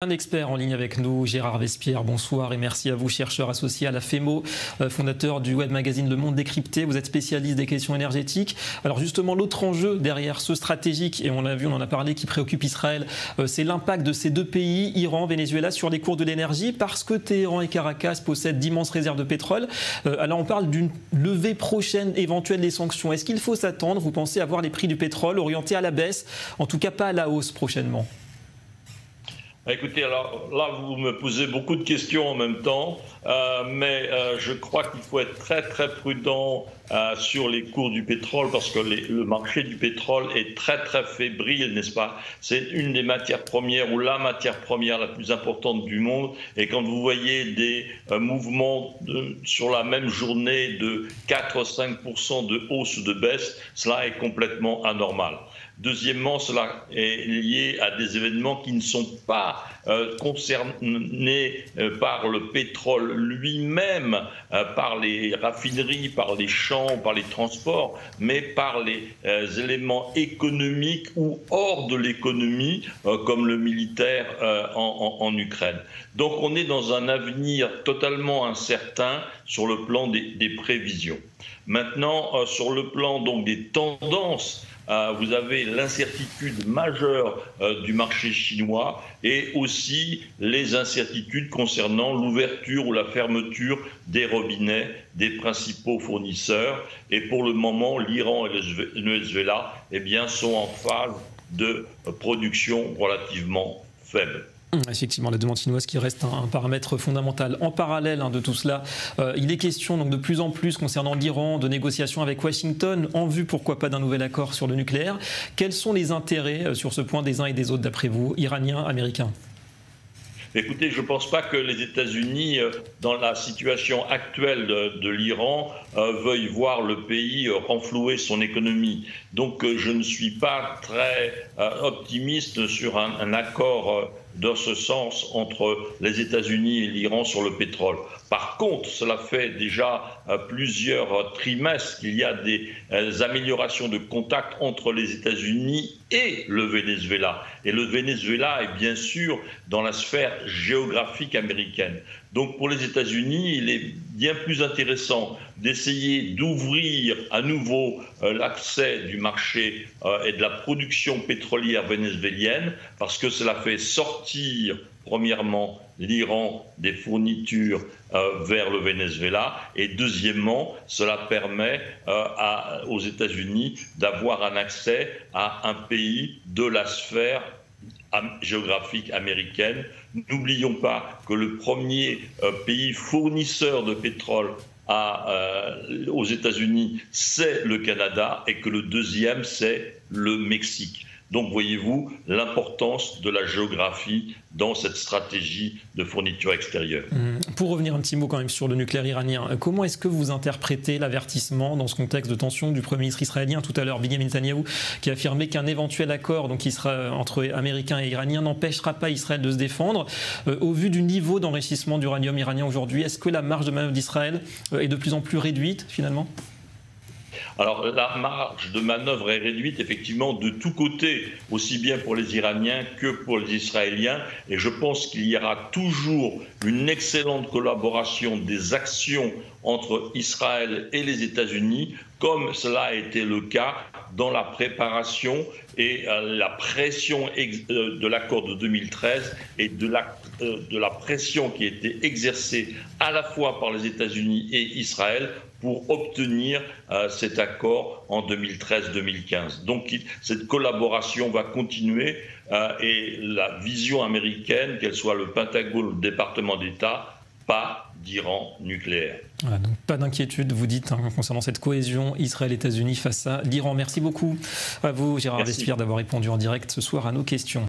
Un expert en ligne avec nous, Gérard Vespierre, bonsoir et merci à vous, chercheur associé à la FEMO, fondateur du web magazine Le Monde Décrypté. Vous êtes spécialiste des questions énergétiques. Alors justement, l'autre enjeu derrière ce stratégique, et on l'a vu, on en a parlé, qui préoccupe Israël, c'est l'impact de ces deux pays, Iran, Venezuela, sur les cours de l'énergie, parce que Téhéran et Caracas possèdent d'immenses réserves de pétrole. Alors on parle d'une levée prochaine éventuelle des sanctions. Est-ce qu'il faut s'attendre, vous pensez, à voir les prix du pétrole orientés à la baisse, en tout cas pas à la hausse prochainement ? Écoutez, alors là, vous me posez beaucoup de questions en même temps, mais je crois qu'il faut être très très prudent sur les cours du pétrole parce que le marché du pétrole est très très fébrile, n'est-ce pas? C'est une des matières premières ou la matière première la plus importante du monde, et quand vous voyez des mouvements sur la même journée de 4-5% de hausse ou de baisse, cela est complètement anormal. Deuxièmement, cela est lié à des événements qui ne sont pas concernés par le pétrole lui-même, par les raffineries, par les champs, par les transports, mais par les éléments économiques ou hors de l'économie, comme le militaire en Ukraine. Donc on est dans un avenir totalement incertain sur le plan des prévisions. Maintenant, sur le plan donc des tendances, vous avez l'incertitude majeure du marché chinois et aussi les incertitudes concernant l'ouverture ou la fermeture des robinets des principaux fournisseurs. Et pour le moment, l'Iran et le Venezuela sont en phase de production relativement faible. Effectivement, la demande chinoise qui reste un paramètre fondamental. En parallèle de tout cela, il est question donc de plus en plus concernant l'Iran de négociations avec Washington en vue, pourquoi pas, d'un nouvel accord sur le nucléaire. Quels sont les intérêts sur ce point des uns et des autres d'après vous, iraniens, américains ? Écoutez, je ne pense pas que les États-Unis, dans la situation actuelle de l'Iran, veuillent voir le pays renflouer son économie. Donc je ne suis pas très optimiste sur un accord dans ce sens entre les États-Unis et l'Iran sur le pétrole. Par contre, cela fait déjà plusieurs trimestres qu'il y a des améliorations de contact entre les États-Unis et le Venezuela. Et le Venezuela est bien sûr dans la sphère géographique américaine. Donc pour les États-Unis, il est bien plus intéressant d'essayer d'ouvrir à nouveau l'accès du marché et de la production pétrolière vénézuélienne, parce que cela fait sortir, premièrement, l'Iran des fournitures vers le Venezuela, et deuxièmement, cela permet aux États-Unis d'avoir un accès à un pays de la sphère géographique américaine. N'oublions pas que le premier pays fournisseur de pétrole aux États-Unis, c'est le Canada, et que le deuxième, c'est le Mexique. Donc voyez-vous l'importance de la géographie dans cette stratégie de fourniture extérieure. Pour revenir un petit mot quand même sur le nucléaire iranien, comment est-ce que vous interprétez l'avertissement dans ce contexte de tension du Premier ministre israélien tout à l'heure, Benjamin Netanyahou, qui a affirmé qu'un éventuel accord qui sera entre Américains et Iraniens n'empêchera pas Israël de se défendre. Au vu du niveau d'enrichissement d'uranium iranien aujourd'hui, est-ce que la marge de manœuvre d'Israël est de plus en plus réduite finalement ? Alors la marge de manœuvre est réduite effectivement de tous côtés, aussi bien pour les Iraniens que pour les Israéliens, et je pense qu'il y aura toujours une excellente collaboration des actions entre Israël et les États-Unis, comme cela a été le cas dans la préparation et la pression de l'accord de 2013 et de la pression qui a été exercée à la fois par les États-Unis et Israël pour obtenir cet accord en 2013-2015. Donc cette collaboration va continuer et la vision américaine, qu'elle soit le Pentagone ou le département d'État, pas d'Iran nucléaire. Voilà, donc pas d'inquiétude, vous dites, concernant cette cohésion Israël-États-Unis face à l'Iran. Merci beaucoup à vous, Gérard Vespierre, d'avoir répondu en direct ce soir à nos questions.